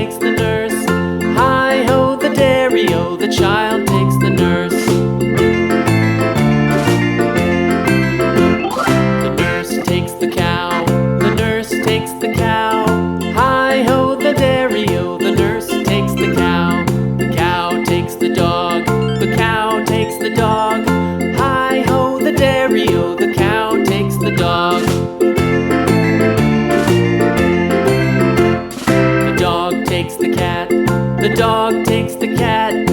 takes the nurse. Hi-ho, the dairy-o, the child takes the nurse. The nurse takes the cow, the nurse takes the cow. Hi-ho, the dairy-o, the nurse takes the cow. The cow takes the dog, the cow takes the dog. Hi-ho, the dairy-o, the cow takes the dog. The dog takes the cat, the dog takes the cat.